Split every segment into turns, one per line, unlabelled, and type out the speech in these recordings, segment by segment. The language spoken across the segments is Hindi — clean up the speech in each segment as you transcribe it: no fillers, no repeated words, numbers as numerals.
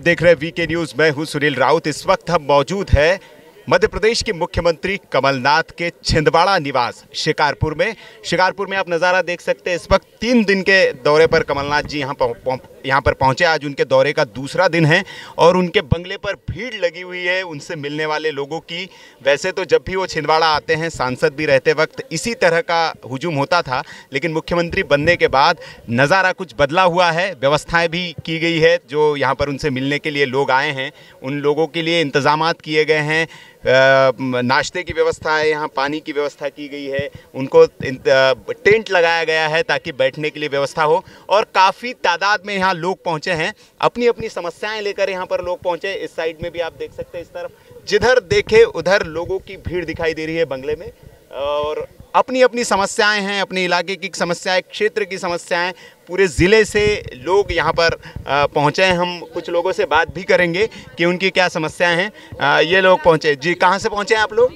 देख रहे हैं वीके न्यूज। मैं हूं सुनील राउत। इस वक्त हम मौजूद है मध्य प्रदेश के मुख्यमंत्री कमलनाथ के छिंदवाड़ा निवास शिकारपुर में आप नज़ारा देख सकते हैं। इस वक्त 3 दिन के दौरे पर कमलनाथ जी यहाँ पर पहुँचे। आज उनके दौरे का दूसरा दिन है और उनके बंगले पर भीड़ लगी हुई है उनसे मिलने वाले लोगों की। वैसे तो जब भी वो छिंदवाड़ा आते हैं, सांसद भी रहते वक्त इसी तरह का हुजूम होता था, लेकिन मुख्यमंत्री बनने के बाद नज़ारा कुछ बदला हुआ है। व्यवस्थाएं भी की गई है। जो यहाँ पर उनसे मिलने के लिए लोग आए हैं उन लोगों के लिए इंतज़ामात किए गए हैं। नाश्ते की व्यवस्था है, यहाँ पानी की व्यवस्था की गई है। उनको टेंट लगाया गया है ताकि बैठने के लिए व्यवस्था हो और काफ़ी तादाद में यहाँ लोग पहुँचे हैं। अपनी अपनी समस्याएं लेकर यहाँ पर लोग पहुँचे। इस साइड में भी आप देख सकते हैं, इस तरफ जिधर देखे उधर लोगों की भीड़ दिखाई दे रही है बंगले में और अपनी अपनी समस्याएं हैं, अपने इलाके की समस्याएं, क्षेत्र की समस्याएं। पूरे ज़िले से लोग यहाँ पर पहुँचे हैं। हम कुछ लोगों से बात भी करेंगे कि उनकी क्या समस्याएं हैं। ये लोग पहुँचे जी, कहाँ से पहुँचे हैं आप लोग?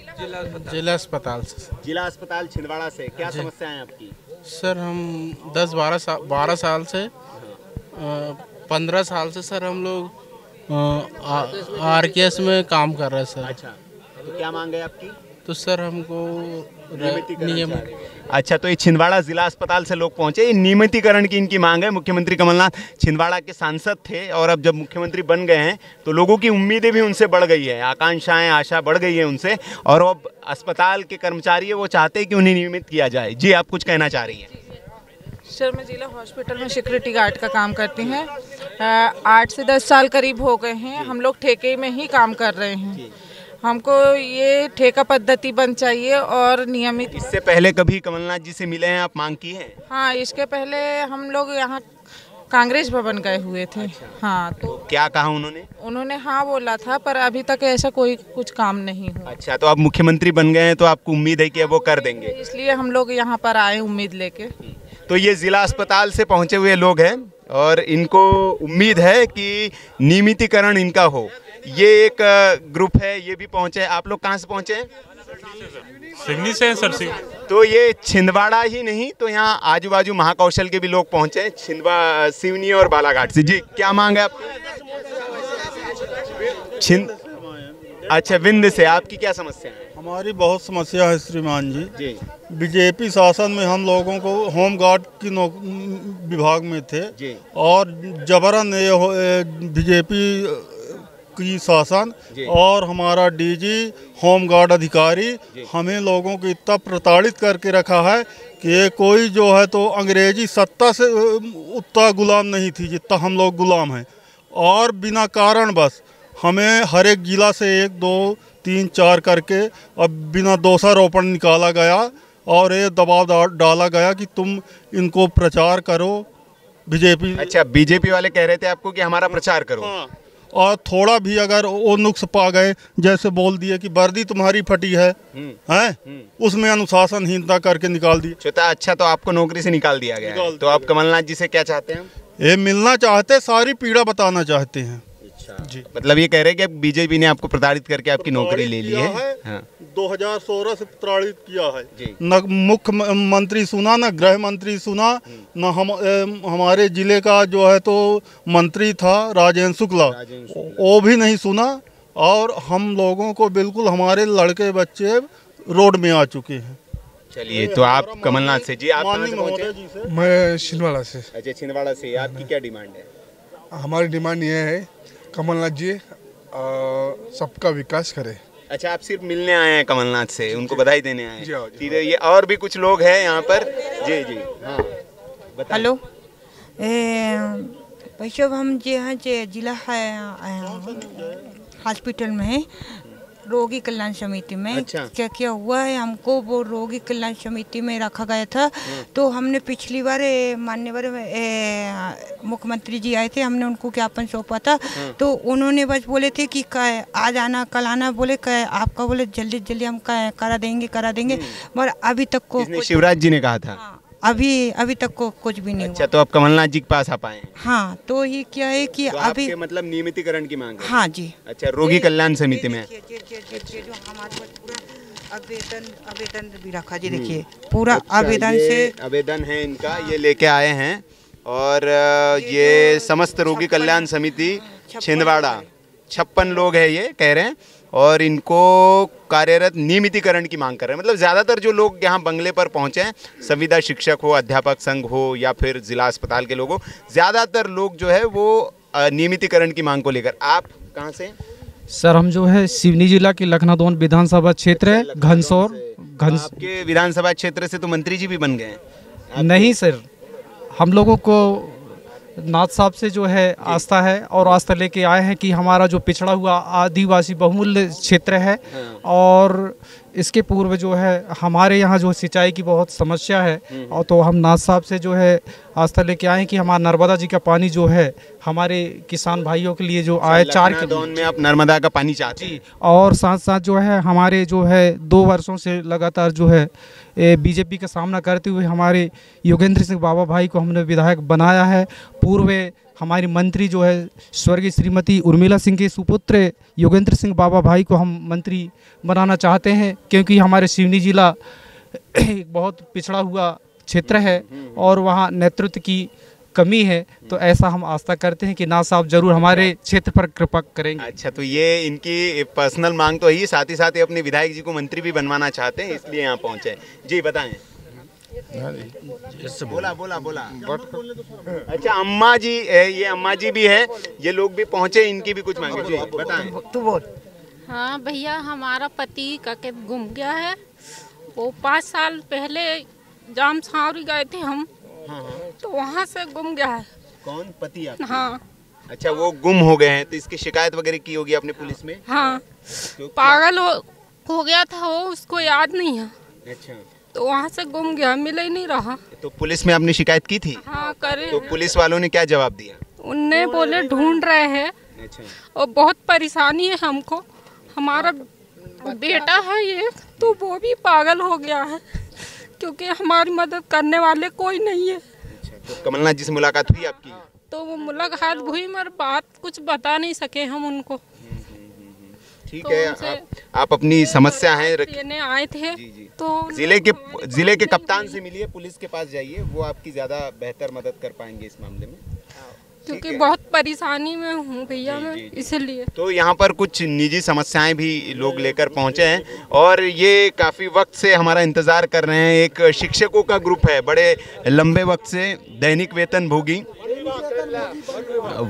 जिला अस्पताल से।
जिला अस्पताल छिंदवाड़ा से। क्या समस्याएं हैं आपकी?
सर हम 12 साल से 15 साल से सर हम लोग RKS में काम कर रहे हैं सर।
अच्छा, तो क्या मांग है आपकी?
तो सर हमको नियमित।
अच्छा, तो ये छिंदवाड़ा जिला अस्पताल से लोग पहुंचे। ये नियमितीकरण की इनकी मांग है। मुख्यमंत्री कमलनाथ छिंदवाड़ा के सांसद थे और अब जब मुख्यमंत्री बन गए हैं तो लोगों की उम्मीदें भी उनसे बढ़ गई है, आकांक्षाएं, आशा बढ़ गई है उनसे। और अब अस्पताल के कर्मचारी वो चाहते हैं कि उन्हें नियमित किया जाए। जी, आप कुछ कहना चाह रही हैं?
सर, मैं जिला हॉस्पिटल में सिक्योरिटी गार्ड का काम करती हैं। 8 से 10 साल करीब हो गए हैं। हम लोग ठेके में ही काम कर रहे हैं। हमको ये ठेका पद्धति बंद चाहिए और नियमित।
इससे पहले कभी कमलनाथ जी से मिले हैं आप, मांग की है?
हाँ, इसके पहले हम लोग यहाँ कांग्रेस भवन गए हुए थे। हाँ, तो
क्या कहा उन्होंने?
हाँ बोला था, पर अभी तक ऐसा कोई कुछ काम नहीं हुआ।
अच्छा, तो आप मुख्यमंत्री बन गए हैं तो आपको उम्मीद है कि अब वो कर देंगे,
इसलिए हम लोग यहाँ पर आए उम्मीद लेके।
तो ये जिला अस्पताल से पहुंचे हुए लोग हैं और इनको उम्मीद है कि नियमितीकरण इनका हो। ये एक ग्रुप है, ये भी पहुंचे। आप लोग कहाँ से पहुंचे हैं?
सिवनी से सर।
तो ये छिंदवाड़ा ही नहीं, तो यहाँ आजू बाजू महाकौशल के भी लोग पहुंचे हैं, सिवनी और बालाघाट से। जी, क्या मांग है आपकी? अच्छा, विंध्य से। आपकी क्या समस्या है?
हमारी बहुत समस्या है श्रीमान जी। बीजेपी शासन में हम लोगों को होम गार्ड की विभाग में थे और जबरन बीजेपी की शासन और हमारा डीजी होम गार्ड अधिकारी हमें लोगों को इतना प्रताड़ित करके रखा है कि ये कोई जो है तो अंग्रेजी सत्ता से उतना गुलाम नहीं थी जितना हम लोग गुलाम हैं। और बिना कारण बस हमें हर एक जिला से 1, 2, 3, 4 करके अब बिना दोषारोपण निकाला गया और ये दबाव डाला गया कि तुम इनको प्रचार करो बीजेपी।
अच्छा, बीजेपी वाले कह रहे थे आपको कि हमारा प्रचार करो।
हाँ, और थोड़ा भी अगर वो नुक्स पा गए, जैसे बोल दिए कि वर्दी तुम्हारी फटी है, उसमें अनुशासनहीनता करके निकाल दी।
अच्छा, तो आपको नौकरी से निकाल दिया गया। तो आप कमलनाथ जी से क्या चाहते हैं?
ये मिलना चाहते, सारी पीड़ा बताना चाहते हैं।
जी, मतलब ये कह रहे हैं कि बीजेपी ने आपको प्रताड़ित करके आपकी नौकरी ले ली है। हाँ।
2016 से प्रताड़ित किया है। न मुख्यमंत्री सुना, न गृह मंत्री सुना, न हमारे जिले का जो है तो मंत्री था राजेंद्र शुक्ला, वो भी नहीं सुना। और हम लोगों को बिल्कुल, हमारे लड़के बच्चे रोड में आ चुके हैं।
चलिए, तो आप कमलनाथ से। जी, आप कहाँ से पहुंचे?
मैं छिंदवाड़ा से।
अच्छा, छिंदवाड़ा से। आपकी क्या डिमांड है?
हमारी डिमांड ये है कमलनाथ जी सबका विकास करे।
अच्छा, आप सिर्फ मिलने आए हैं कमलनाथ से, उनको बधाई देने आए हैं? सीधे ये और भी कुछ लोग हैं यहाँ पर। जी जी, हाँ,
हेलो। पैसा हम जो है जिला हॉस्पिटल में है, रोगी कल्याण समिति में। अच्छा। क्या हुआ है, हमको वो रोगी कल्याण समिति में रखा गया था। तो हमने पिछली बार माननीय मुख्यमंत्री जी आए थे, हमने उनको ज्ञापन सौंपा था। तो उन्होंने बस बोले थे कि आज आना कल आना, बोले आपका बोले जल्दी जल्दी हम करा देंगे। मगर अभी तक को
शिवराज जी ने कहा था।
हाँ, अभी तक को कुछ भी नहीं।
अच्छा, तो आप कमलनाथ जी के पास आ पाए?
हाँ, तो ये क्या है कि
तो
अभी
मतलब नियमितीकरण की मांग है?
हाँ जी।
अच्छा, रोगी कल्याण समिति में
जो हमारे पास पूरा आवेदन भी रखा जी, देखिए पूरा आवेदन
है इनका, ये लेके आए हैं। और ये समस्त रोगी कल्याण समिति छिंदवाड़ा 56 लोग हैं ये कह रहे हैं, और इनको कार्यरत नियमितीकरण की मांग कर रहे हैं। मतलब ज़्यादातर जो लोग यहाँ बंगले पर पहुँचे हैं, संविदा शिक्षक हो, अध्यापक संघ हो या फिर जिला अस्पताल के लोग हो, ज़्यादातर लोग जो है वो नियमितीकरण की मांग को लेकर। आप कहाँ से?
सर हम जो है सिवनी जिला के लखनादौन विधानसभा क्षेत्र है घनसौर।
आपके विधानसभा क्षेत्र से तो मंत्री जी भी बन गए हैं।
नहीं सर, हम लोगों को नाथ साहब से जो है आस्था है, और आस्था लेके आए हैं कि हमारा जो पिछड़ा हुआ आदिवासी बहुमूल्य क्षेत्र है, और इसके पूर्व जो है हमारे यहाँ जो सिंचाई की बहुत समस्या है, और तो हम नाथ साहब से जो है आस्था लेके आए हैं कि हमारा नर्मदा जी का पानी जो है हमारे किसान भाइयों के लिए जो आए 4
लखनादौन में आप नर्मदा का पानी चाहते हैं,
और साथ साथ जो है हमारे जो है 2 वर्षों से लगातार जो है बीजेपी का सामना करते हुए हमारे योगेंद्र सिंह बाबा भाई को हमने विधायक बनाया है। पूर्व हमारी मंत्री जो है स्वर्गीय श्रीमती उर्मिला सिंह के सुपुत्र योगेंद्र सिंह बाबा भाई को हम मंत्री बनाना चाहते हैं, क्योंकि हमारे सिवनी जिला एक बहुत पिछड़ा हुआ क्षेत्र है और वहाँ नेतृत्व की कमी है। तो ऐसा हम आस्था करते हैं कि नाथ साहब जरूर हमारे क्षेत्र पर कृपा करेंगे।
अच्छा, तो ये इनकी पर्सनल मांग तो ही, साथ ही साथ ये अपने विधायक जी को मंत्री भी बनवाना चाहते हैं, इसलिए यहाँ पहुँचे। जी बताएं। बोला। अच्छा, अम्मा जी, ये अम्मा जी भी है, ये लोग भी पहुँचे, इनकी भी कुछ मांगे। जी बताएं।
तू बोल।
हाँ भैया, हमारा पति का गुम गया है। वो 5 साल पहले जाम छावरी गए थे हम, तो वहाँ से गुम गया है।
कौन? पति आपके?
हाँ।
अच्छा, वो गुम हो गए हैं, तो इसकी शिकायत वगैरह की होगी आपने पुलिस में?
हाँ, तो पागल हो गया था वो, उसको याद नहीं है।
अच्छा,
तो वहाँ से गुम गया, मिल ही नहीं रहा।
तो पुलिस में आपने शिकायत की थी?
हाँ करे।
तो पुलिस वालों ने क्या जवाब दिया?
उनने बोले ढूंढ रहे हैं।
अच्छा।
और बहुत परेशानी है हमको, हमारा बेटा है ये, तो वो भी पागल हो गया है, क्योंकि हमारी मदद करने वाले कोई नहीं है।
अच्छा, तो कमलनाथ जी से मुलाकात हुई आपकी?
तो वो मुलाकात हुई, मगर बात कुछ बता नहीं सके हम उनको।
ठीक
तो
है, आप अपनी समस्या है
लेने आए थे।
जी।
तो
जिले के कप्तान से मिलिए, पुलिस के पास जाइए, वो आपकी ज्यादा बेहतर मदद कर पाएंगे इस मामले में,
क्योंकि बहुत परेशानी में हूँ भैया मैं, इसलिए।
तो यहाँ पर कुछ निजी समस्याएं भी लोग लेकर पहुँचे हैं, और ये काफ़ी वक्त से हमारा इंतज़ार कर रहे हैं। एक शिक्षकों का ग्रुप है, बड़े लंबे वक्त से, दैनिक वेतन भोगी,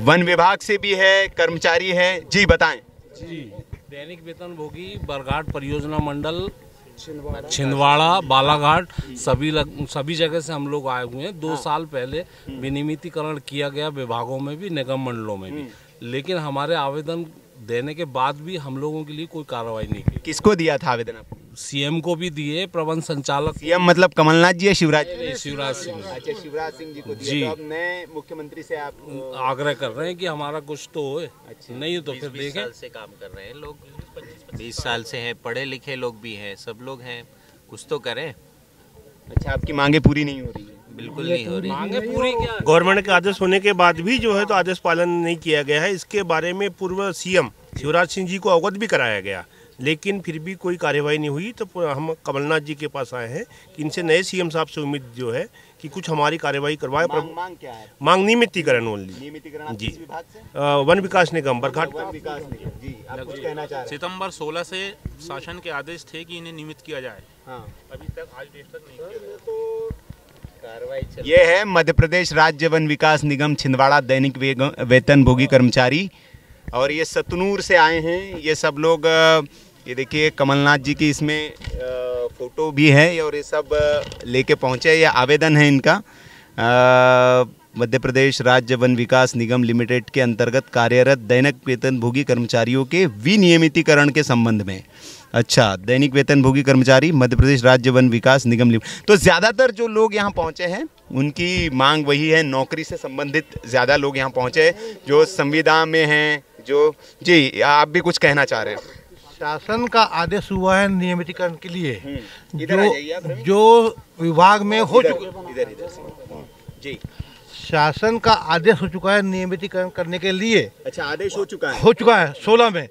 वन विभाग से भी है, कर्मचारी है। जी बताएं।
जी, दैनिक वेतन भोगी, बरघाट परियोजना मंडल, छिंदवाड़ा, बालाघाट, सभी जगह से हम लोग आए हुए हैं। 2 साल पहले विनियमितीकरण किया गया विभागों में भी, निगम मंडलों में भी, लेकिन हमारे आवेदन देने के बाद भी हम लोगों के लिए कोई कार्रवाई नहीं की।
किसको दिया था आवेदन आपने?
सीएम को भी दिए, प्रबंध संचालक।
सीएम मतलब कमलनाथ जी या शिवराज जी?
शिवराज सिंह।
अच्छा, शिवराज सिंह जी को दिया।
जी।
तो अब नए मुख्यमंत्री से आप
आग्रह कर रहे हैं कि हमारा कुछ तो होए। अच्छा। नहीं तो फिर देखें।
20 साल से काम कर रहे हैं लोग, 20 साल से हैं, पढ़े लिखे लोग भी हैं, सब लोग हैं, कुछ तो करें।
अच्छा, आपकी मांगे पूरी नहीं हो रही है?
बिल्कुल नहीं हो रही।
मांगे पूरी क्या?
गवर्नमेंट के आदेश होने के बाद भी जो है तो आदेश पालन नहीं किया गया है। इसके बारे में पूर्व सीएम शिवराज सिंह जी को अवगत भी कराया गया, लेकिन फिर भी कोई कार्यवाही नहीं हुई। तो हम कमलनाथ जी के पास आए हैं कि इनसे नए सीएम साहब से उम्मीद जो है कि कुछ हमारी कार्यवाही करवाए।
मांग क्या है?
मांग नियमितीकरण ओनली।
जी। विभाग से?
वन विकास निगम बरघाट।
जी, आप कुछ कहना चाह रहे हैं?
सितंबर 16 से शासन के आदेश थे कि इन्हें नियमित किया जाए।
हाँ।
अभी तक आज डेट तक नहीं किया।
तो ये है मध्य प्रदेश राज्य वन विकास निगम छिंदवाड़ा दैनिक वेतन भोगी कर्मचारी, और ये सतनूर से आए हैं ये सब लोग। ये देखिए कमलनाथ जी की इसमें फोटो भी है, और ये सब लेके पहुँचे। ये आवेदन है इनका मध्य प्रदेश राज्य वन विकास निगम लिमिटेड के अंतर्गत कार्यरत दैनिक वेतन भोगी कर्मचारियों के विनियमितीकरण के संबंध में। अच्छा, दैनिक वेतन भोगी कर्मचारी मध्य प्रदेश राज्य वन विकास निगम लिमिटेड। तो ज़्यादातर जो लोग यहाँ पहुँचे हैं उनकी मांग वही है, नौकरी से संबंधित ज़्यादा लोग यहाँ पहुँचे हैं, जो संविदा में हैं। जो जी, आप भी कुछ कहना चाह रहे हैं?
शासन का आदेश हुआ है नियमितीकरण के लिए, जो विभाग में हो चुका।
जी,
शासन का आदेश हो चुका है नियमितीकरण करने के लिए।
अच्छा, आदेश हो चुका है?
हो चुका है 16 में,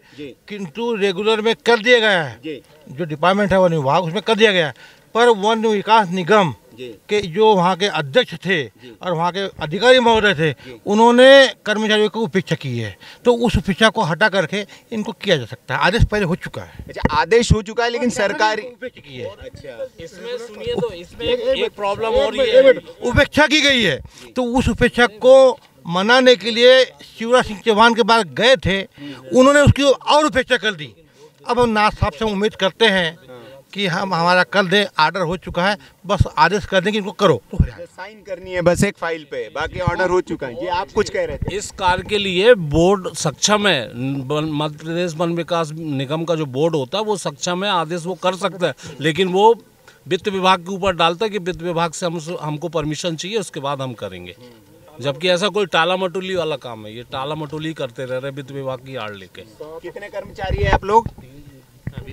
किंतु रेगुलर में कर दिया गया है। जो डिपार्टमेंट है वन विभाग, उसमें कर दिया गया है, पर वन विकास निगम कि जो वहाँ के अध्यक्ष थे और वहाँ के अधिकारी महोदय थे, उन्होंने कर्मचारियों को उपेक्षा की है, तो उस उपेक्षा को हटा करके इनको किया जा सकता है। आदेश पहले हो चुका है।
अच्छा, आदेश हो चुका है, लेकिन सरकारी
उपेक्षा की है।
अच्छा,
इसमें सुनिए, तो इसमें एक प्रॉब्लम और ये है,
उपेक्षा की गई है, तो उस उपेक्षा को मनाने के लिए शिवराज सिंह चौहान के पास गए थे, उन्होंने उसकी और उपेक्षा कर दी। अब हम नाथ साहब से उम्मीद करते हैं कि हम हमारा कर दे, ऑर्डर हो चुका है, बस आदेश कर दें कि इनको करो, तो हो जाएगा।
साइन करनी है बस एक फाइल पे, बाकी ऑर्डर हो चुका है। जी, आप कुछ कह रहे थे।
इस कार्य के लिए बोर्ड सक्षम है, मध्य प्रदेश वन विकास निगम का जो बोर्ड होता है वो सक्षम है, आदेश वो कर सकता है, लेकिन वो वित्त विभाग के ऊपर डालता है कि वित्त विभाग से हमको परमिशन चाहिए, उसके बाद हम करेंगे। जबकि ऐसा कोई टाला मटोली वाला काम है, ये टाला मटोली करते रह रहे वित्त विभाग की आड़ लेके।
कितने कर्मचारी है आप लोग?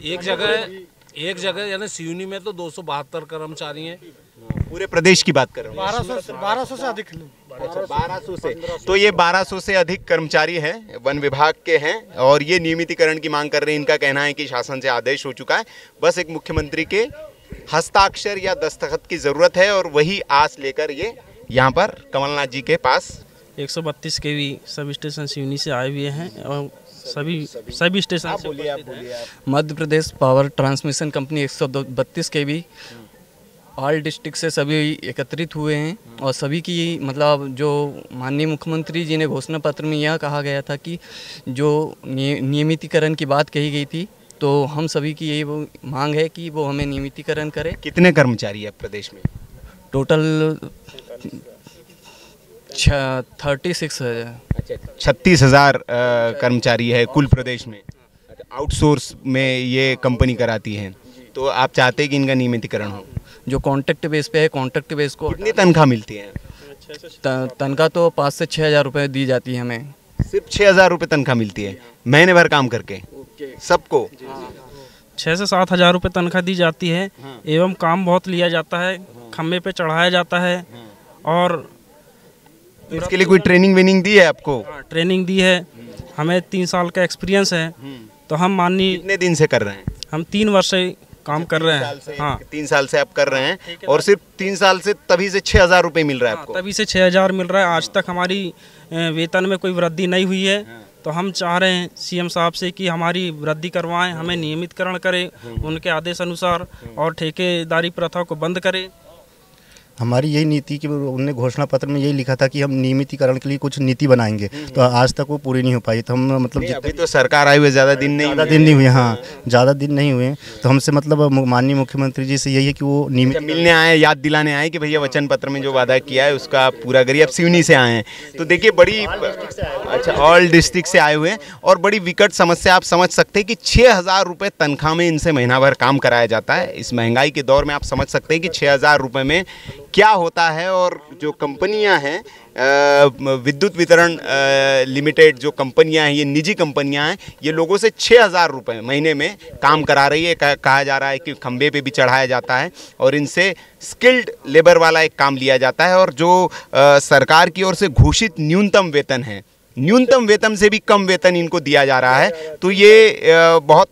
एक जगह यानी सिवनी में तो 272 कर्मचारी हैं।
पूरे प्रदेश की बात कर रहे हैं?
1200 से अधिक।
अच्छा, 1200 से। तो ये 1200 से अधिक कर्मचारी हैं, वन विभाग के हैं, और ये नियमितीकरण की मांग कर रहे हैं। इनका कहना है कि शासन से आदेश हो चुका है, बस एक मुख्यमंत्री के हस्ताक्षर या दस्तखत की जरूरत है, और वही आस लेकर ये यहाँ पर कमलनाथ जी के पास
132 kV सब स्टेशन सिवनी से आए हुए हैं, और सभी स्टेशन से।
Madhya Pradesh power transmission company 132 kV all district से सभी एकत्रित हुए हैं, और सभी की मतलब जो माननीय मुख्यमंत्री जी ने घोषणा पत्र में यह कहा गया था कि जो नियमितीकरण की बात कही गई थी, तो हम सभी की यही वो मांग है कि वो हमें नियमितीकरण करें।
कितने कर्मचारी है प्रदेश में?
टोटल 36,000।
अच्छा, 36,000 कर्मचारी है कुल प्रदेश में। आउटसोर्स में ये कंपनी कराती है, तो आप चाहते हैं कि इनका नियमितीकरण हो?
जो कॉन्ट्रैक्ट बेस पे है, कॉन्ट्रैक्ट बेस को
कितनी तनख्वाह मिलती है?
तनख्वाह तो 5 से 6,000 रुपये दी जाती है हमें।
सिर्फ 6,000 रुपये तनख्वाह मिलती है महीने भर काम करके सबको?
6 से 7 हज़ार रुपये तनख्वाह दी जाती है, एवं काम बहुत लिया जाता है, खम्भे पे चढ़ाया जाता है। और
इसके लिए कोई ट्रेनिंग वेनिंग दी है आपको?
ट्रेनिंग दी है, हमें 3 साल का एक्सपीरियंस है। तो हम माननीय
कितने दिन से कर रहे हैं?
हम 3 वर्ष से काम कर रहे हैं। हाँ,
3 साल से आप कर रहे हैं, और सिर्फ 3 साल से तभी से 6,000 रुपये मिल रहा है आपको?
तभी से 6,000 मिल रहा है। आज तक हमारी वेतन में कोई वृद्धि नहीं हुई है, तो हम चाह रहे हैं सीएम साहब से कि हमारी वृद्धि करवाएं, हमें नियमितकरण करें उनके आदेश अनुसार, और ठेकेदारी प्रथा को बंद करें।
हमारी यही नीति कि उन्होंने घोषणा पत्र में यही लिखा था कि हम नियमितीकरण के लिए कुछ नीति बनाएंगे, तो आज तक वो पूरी नहीं हो पाई। तो हम मतलब
अभी तो सरकार आई हुई ज़्यादा दिन नहीं
हुए। हाँ, ज़्यादा दिन नहीं हुए, तो हमसे मतलब माननीय मुख्यमंत्री जी से यही है कि वो नियमित
मिलने आए, याद दिलाने आए कि भैया वचन पत्र में जो वादा किया है उसका आप पूरा करिए। आप सिवनी से आए हैं, तो देखिए बड़ी अच्छा ऑल डिस्ट्रिक्ट से आए हुए हैं, और बड़ी विकट समस्या आप समझ सकते हैं कि 6,000 रुपये तनख्वाह में इनसे महीना भर काम कराया जाता है। इस महंगाई के दौर में आप समझ सकते हैं कि 6,000 रुपये में क्या होता है। और जो कंपनियां हैं विद्युत वितरण लिमिटेड, जो कंपनियां हैं ये निजी कंपनियां हैं, ये लोगों से 6,000 रुपये महीने में काम करा रही है। कहा जा रहा है कि खंबे पे भी चढ़ाया जाता है, और इनसे स्किल्ड लेबर वाला एक काम लिया जाता है। और जो सरकार की ओर से घोषित न्यूनतम वेतन है, न्यूनतम वेतन से भी कम वेतन इनको दिया जा रहा है। तो ये बहुत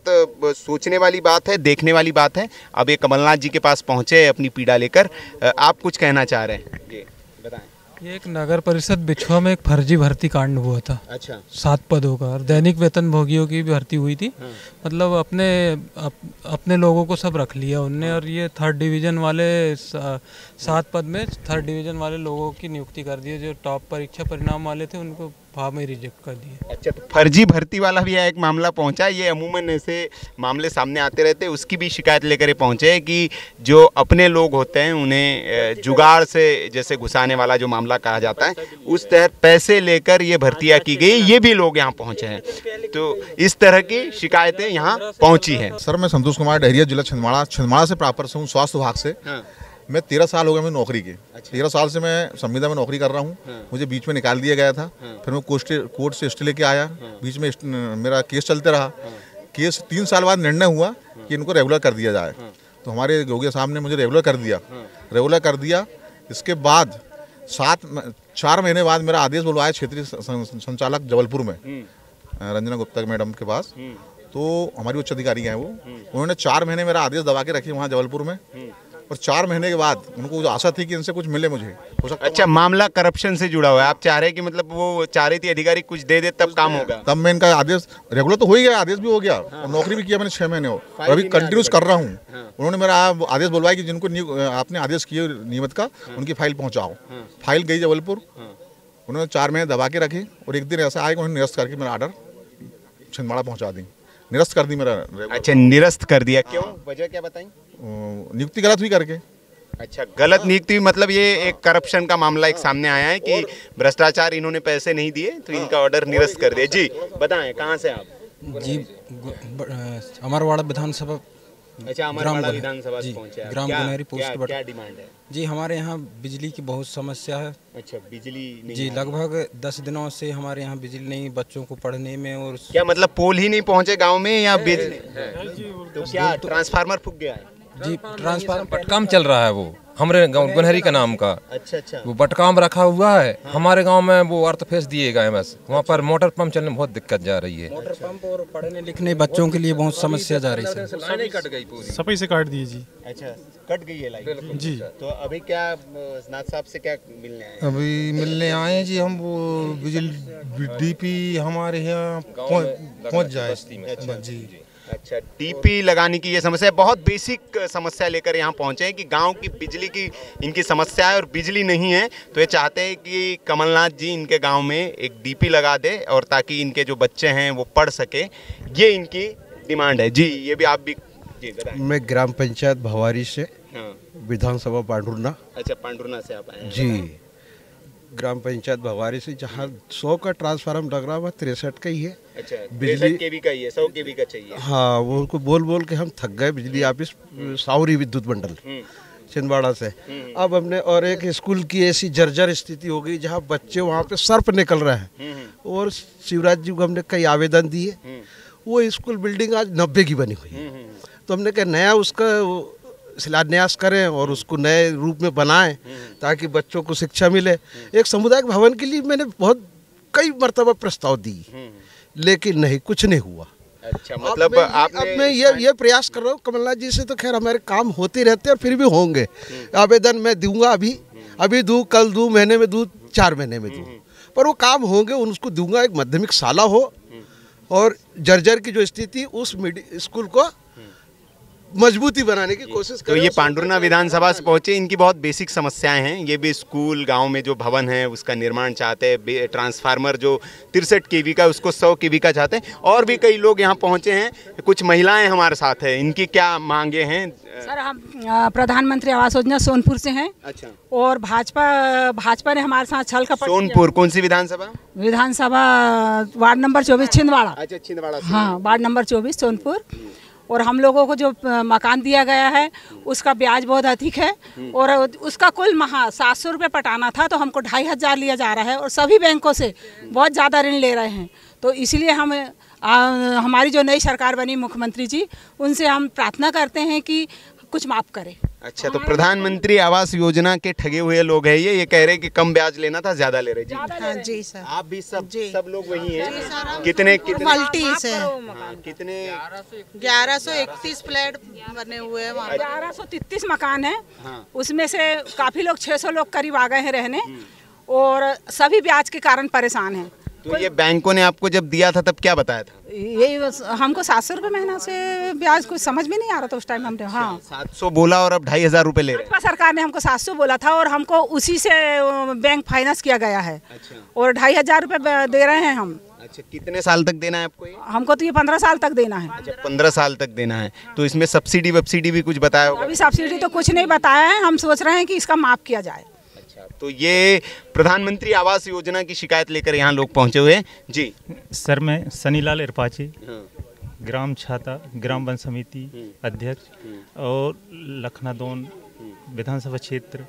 सोचने वाली बात है, देखने वाली बात है। अब ये कमलनाथ जी के पास पहुंचे अपनी पीड़ा लेकर। आप कुछ कहना चाह रहे हैं? जी बताएं।
ये एक नगर परिषद बिछुआ में एक फर्जी भर्ती कांड हुआ था।
अच्छा।
7 पदों का, और दैनिक वेतन भोगियों की भी भर्ती हुई थी। मतलब अपने लोगों को सब रख लिया उनने, और ये 3rd डिवीज़न वाले 7 पद में 3rd डिवीज़न वाले लोगों की नियुक्ति कर दी। जो टॉप परीक्षा परिणाम वाले थे उनको भाव में रिजेक्ट कर दिए।
अच्छा, तो फर्जी भर्ती वाला भी एक मामला पहुंचा। ये अमूमन ऐसे मामले सामने आते रहते हैं, उसकी भी शिकायत लेकर पहुंचे कि जो अपने लोग होते हैं उन्हें जुगाड़ से जैसे घुसाने वाला जो मामला कहा जाता है, उस तहत पैसे लेकर ये भर्तियां की गई। ये भी लोग यहाँ पहुंचे हैं, तो इस तरह की शिकायतें यहाँ पहुंची हैं।
सर, मैं संतोष कुमार डहरिया, जिला छिंदवाड़ा से प्रॉपर से हूँ, स्वास्थ्य विभाग से। मैं 13 साल हो गए मैं नौकरी की। 13 साल से मैं संविदा में नौकरी कर रहा हूँ। मुझे बीच में निकाल दिया गया था, फिर मैं कोर्ट से स्टे लेके आया। बीच में मेरा केस चलते रहा। केस 3 साल बाद निर्णय हुआ कि इनको रेगुलर कर दिया जाए, तो हमारे योगी साहब ने मुझे रेगुलर कर दिया। इसके बाद 4 महीने बाद मेरा आदेश बुलवाया क्षेत्रीय संचालक जबलपुर में, रंजना गुप्ता मैडम के पास। तो हमारी उच्च अधिकारी हैं वो, उन्होंने 4 महीने मेरा आदेश दबा के रखी वहाँ जबलपुर में। और 4 महीने के बाद उनको जो आशा थी कि इनसे कुछ मिले मुझे, हो सकता
अच्छा, मामला करप्शन से जुड़ा हुआ है। आप चाह रहे हैं कि मतलब वो चाह रही थी अधिकारी कुछ दे दे तब काम होगा।
तब मैं इनका आदेश रेगुलर तो हो ही गया, आदेश भी हो गया और नौकरी भी किया मैंने 6 महीने हो और अभी कंटिन्यूस कर रहा हूँ। उन्होंने मेरा आदेश बुलवाया कि जिनको आपने आदेश किए नियमित का उनकी फाइल पहुँचाओ। फाइल गई जबलपुर, उन्होंने 4 महीने दबा के रखे और एक दिन ऐसा आया कि उन्होंने निरस्त करके मेरा ऑर्डर छिंदवाड़ा पहुँचा दी, निरस्त कर दी मेरा।
अच्छा, निरस्त कर दिया, क्यों, वजह क्या बताई?
नियुक्ति गलत हुई करके।
अच्छा, गलत नियुक्ति, मतलब ये एक करप्शन का मामला एक सामने आया है कि भ्रष्टाचार, इन्होंने पैसे नहीं दिए तो इनका ऑर्डर निरस्त कर दिया। जी बताएं, कहाँ से आप?
जी, अमरवाड़ा विधानसभा।
अच्छा, अमरवाड़ा विधानसभा से पहुंचे आप।
ग्राम गुनहरी पोस्ट।
क्या डिमांड है?
जी, हमारे यहाँ बिजली की बहुत समस्या है।
अच्छा, बिजली नहीं
जी, लगभग 10 दिनों से हमारे यहाँ बिजली नहीं, बच्चों को पढ़ने में। और
क्या मतलब पोल ही नहीं पहुँचे गाँव में या बिजली? तो क्या ट्रांसफार्मर फूक गया है?
जी, ट्रांसफार्मर
बटकाम चल रहा है, वो हमारे गाँव गुनहरी का नाम का।
अच्छा,
वो बटकाम रखा हुआ है। हमारे गांव में वो अर्थ फेस दिए गए, बस वहाँ पर मोटर पंप चलने में बहुत दिक्कत जा रही है।
मोटर पंप और पढ़ने लिखने बच्चों के लिए बहुत समस्या जा रही है।
कट गई पूरी,
सफाई से काट दी जी।
अच्छा, कट गई है लाइन
जी।
तो अभी क्या नाथ साहब से क्या मिलने आए?
अभी मिलने आए हैं जी हम, वो बिजली डीपी हमारे यहाँ पहुँच जाए जी।
अच्छा, डीपी लगाने की ये समस्या, बहुत बेसिक समस्या लेकर यहाँ पहुँचे हैं कि गांव की बिजली की इनकी समस्या है और बिजली नहीं है, तो ये चाहते हैं कि कमलनाथ जी इनके गांव में एक डीपी लगा दे और ताकि इनके जो बच्चे हैं वो पढ़ सके, ये इनकी डिमांड है। जी, ये भी आप भी जी बताएं।
मैं ग्राम पंचायत भवारी से,
हाँ।
विधानसभा पांडुरना।
अच्छा, पांडुरना से आप आए हैं?
जी, ग्राम पंचायत भवारी से, जहाँ 100 का ट्रांसफार्मर लग रहा है, 63 का ही है।
अच्छा, बिजली केवी का ही है, 100 केवी का चाहिए।
हाँ, वो उनको बोल बोल के हम थक गए। बिजली ऑफिस सावरी विद्युत मंडल छिंदवाड़ा से। अब हमने, और एक स्कूल की ऐसी जर्जर स्थिति हो गई जहाँ बच्चे वहाँ पे सर्प निकल रहे हैं और शिवराज जी को हमने कई आवेदन दिए। वो स्कूल बिल्डिंग आज 90 की बनी हुई है, तो हमने कहा नया उसका शिलान्यास करें और उसको नए रूप में बनाएं ताकि बच्चों को शिक्षा मिले। एक सामुदायिक भवन के लिए मैंने बहुत कई मर्तबा प्रस्ताव दी, लेकिन नहीं, कुछ नहीं हुआ।
अच्छा, मतलब
अब मैं ये प्रयास कर रहा हूँ कमलनाथ जी से, तो खैर हमारे काम होते रहते हैं और फिर भी होंगे। आवेदन मैं दूंगा, अभी दूँ, कल दूँ, महीने में दूँ, 4 महीने में दूँ, पर वो काम होंगे, उनको दूंगा। एक माध्यमिक शाला हो और जर्जर की जो स्थिति, उस स्कूल को मजबूती बनाने की कोशिश
तो ये पांडुरना विधानसभा से पहुंचे, इनकी बहुत बेसिक समस्याएं हैं। ये भी स्कूल, गांव में जो भवन है उसका निर्माण चाहते हैं, ट्रांसफार्मर जो 63 केवी का उसको 100 केवी का चाहते हैं, और भी कई लोग यहाँ पहुंचे हैं। कुछ महिलाएं हमारे साथ हैं, इनकी क्या मांगे हैं?
सर, हम प्रधानमंत्री आवास योजना सोनपुर से हैं।
अच्छा,
और भाजपा ने हमारे साथ छल कपट।
सोनपुर कौन सी विधानसभा?
विधानसभा वार्ड नंबर 24 छिंदवाड़ा।
अच्छा, छिंदवाड़ा।
हाँ, वार्ड नंबर 24 सोनपुर। और हम लोगों को जो मकान दिया गया है उसका ब्याज बहुत अधिक है और उसका कुल माह 700 रुपये पटाना था, तो हमको 2500 लिया जा रहा है और सभी बैंकों से बहुत ज़्यादा ऋण ले रहे हैं। तो इसलिए हम हमारी जो नई सरकार बनी मुख्यमंत्री जी, उनसे हम प्रार्थना करते हैं कि कुछ माफ़ करें।
अच्छा, तो प्रधानमंत्री आवास योजना के ठगे हुए लोग हैं ये कह रहे हैं कि कम ब्याज लेना था, ज्यादा ले रहे जी।
हाँ जी सर,
आप भी सब लोग वही हैं? कितने
मल्टी से
कितने
1131 फ्लैट बने हुए हैं वहाँ।
1133 मकान है, उसमें से काफ़ी लोग 600 लोग करीब आ गए हैं रहने, और सभी ब्याज के कारण परेशान हैं।
तो ये बैंकों ने आपको जब दिया था तब क्या बताया था?
यही हमको 700 रुपये महीना से ब्याज कुछ समझ में नहीं आ रहा था उस टाइम हमने। हाँ,
700 बोला और अब 2500 रुपये ले रहे हैं।
सरकार ने हमको 700 बोला था और हमको उसी से बैंक फाइनेंस किया गया है। अच्छा। और 2500 रुपये दे रहे हैं हम।
अच्छा, कितने साल तक देना है आपको ये?
हमको तो ये 15 साल तक देना है।
अच्छा, 15 साल तक देना है। तो इसमें सब्सिडी वब्सिडी भी कुछ बताया होगा?
अभी सब्सिडी तो कुछ नहीं बताया है, हम सोच रहे हैं कि इसका माफ़ किया जाए।
तो ये प्रधानमंत्री आवास योजना की शिकायत लेकर यहाँ लोग पहुँचे हुए हैं। जी
सर, मैं सनीलाल इरपाची, ग्राम छाता, ग्राम वन समिति अध्यक्ष और लखनादौन विधानसभा क्षेत्र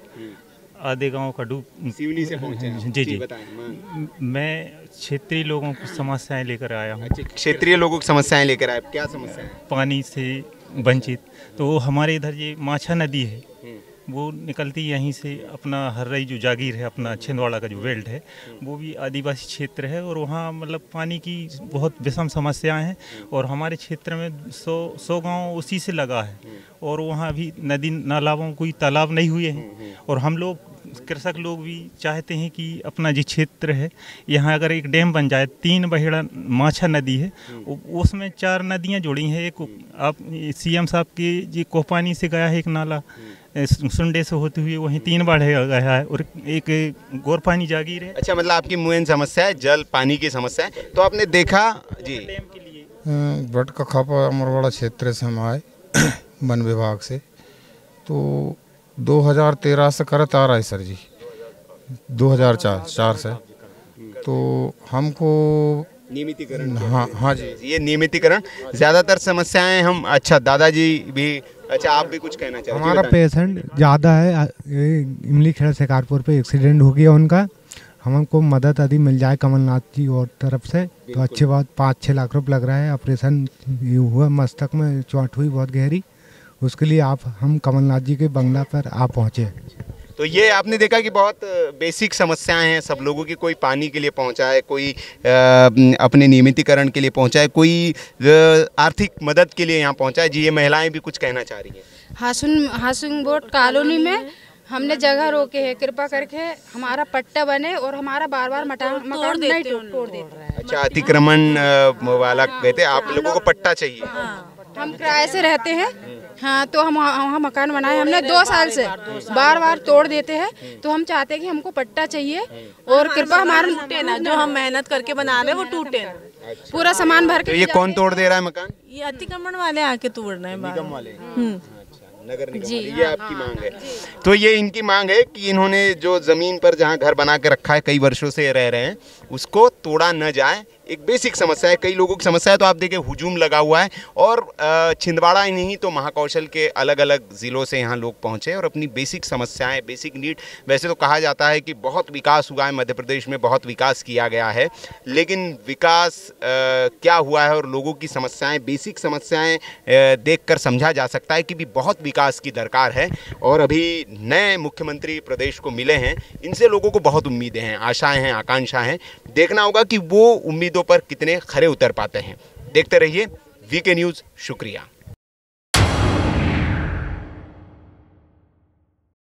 आधे गांव का डूब
सिवनी से पहुँचे हैं।
जी। मैं क्षेत्रीय लोगों की समस्याएं लेकर आया हूँ।
क्षेत्रीय लोगों की समस्याएं लेकर आए, क्या समस्या है?
पानी से वंचित, तो हमारे इधर ये माछा नदी है, वो निकलती यहीं से। अपना हर्रई जो जागीर है, अपना छिंदवाड़ा का जो बेल्ट है, वो भी आदिवासी क्षेत्र है और वहाँ मतलब पानी की बहुत विषम समस्याएं हैं। और हमारे क्षेत्र में 100 गांव उसी से लगा है और वहाँ भी नदी नालाओं कोई तालाब नहीं हुए हैं। और हम लोग कृषक लोग भी चाहते हैं कि अपना जो क्षेत्र है यहाँ अगर एक डैम बन जाए, 3 बहेड़ा माछा नदी है, उसमें 4 नदियाँ जुड़ी हैं। एक आप सीएम साहब के जी कोपानी से गया है एक नाला, सुंडे से होते हुए वहीं 3 बाढ़ गया है और एक गोरपानी जागीर है।
अच्छा, मतलब आपकी मेन समस्या है जल पानी की समस्या है। तो आपने देखा जी
बट का खापा अमरवाड़ा क्षेत्र से हम आए वन विभाग से, तो 2013 से करत आ रहा है सर जी, 2004 से। तो हमको
नियमितीकरण,
हाँ जी,
ये नियमितीकरण ज़्यादातर समस्याएं हम। अच्छा दादाजी भी, अच्छा आप भी कुछ कहना चाहते हैं?
हमारा पेशेंट ज़्यादा है, इमली खेड़ा शिकारपुर पे एक्सीडेंट हो गया उनका। हमको मदद यदि मिल जाए कमलनाथ जी और तरफ से तो अच्छी बात। 5-6 लाख रुपये लग रहा है, ऑपरेशन हुआ, मस्तक में चोट हुई बहुत गहरी, उसके लिए हम कमलनाथ जी के बंगला पर आप पहुँचे।
तो ये आपने देखा कि बहुत बेसिक समस्याएं हैं सब लोगों की। कोई पानी के लिए पहुंचा है, कोई अपने नियमितीकरण के लिए पहुंचा है, कोई आर्थिक मदद के लिए यहाँ पहुंचा है। जी ये महिलाएं भी कुछ कहना चाह रही हैं।
हासुन बोट कॉलोनी में हमने जगह रोके है, कृपा करके हमारा पट्टा बने और हमारा बार मकान नहीं तोड़ देते हैं।
अच्छा, अतिक्रमण वाला कहते हैं, आप लोगों को पट्टा चाहिए।
हम किराए से रहते हैं, हाँ, तो हम वहाँ मकान बनाए हमने 2 साल से, बार तोड़ देते हैं। तो हम चाहते हैं कि हमको पट्टा चाहिए और कृपा हमारा
टूटे ना, जो हम मेहनत करके बना रहे हैं वो टूटे ना,
पूरा सामान भर के।
तो ये कौन तोड़ दे रहा है मकान?
ये अतिक्रमण वाले आके तोड़ रहे हैं,
निगम वाले। नगर निगम वाले, ये आपकी मांग है। तो ये इनकी मांग है कि इन्होंने जो जमीन पर जहाँ घर बना के रखा है, कई वर्षों से रह रहे हैं, उसको तोड़ा न जाए। एक बेसिक समस्या है, कई लोगों की समस्या है। तो आप देखिए हुजूम लगा हुआ है और छिंदवाड़ा ही नहीं तो महाकौशल के अलग अलग ज़िलों से यहाँ लोग पहुँचे और अपनी बेसिक समस्याएं, बेसिक नीड। वैसे तो कहा जाता है कि बहुत विकास हुआ है मध्य प्रदेश में, बहुत विकास किया गया है, लेकिन विकास क्या हुआ है और लोगों की समस्याएं, बेसिक समस्याएं देखकर समझा जा सकता है कि भी बहुत विकास की दरकार है। और अभी नए मुख्यमंत्री प्रदेश को मिले हैं, इनसे लोगों को बहुत उम्मीदें हैं, आशाएँ हैं, आकांक्षाएँ हैं। देखना होगा कि वो उम्मीदों पर कितने खरे उतर पाते हैं। देखते रहिए वीके न्यूज़। शुक्रिया।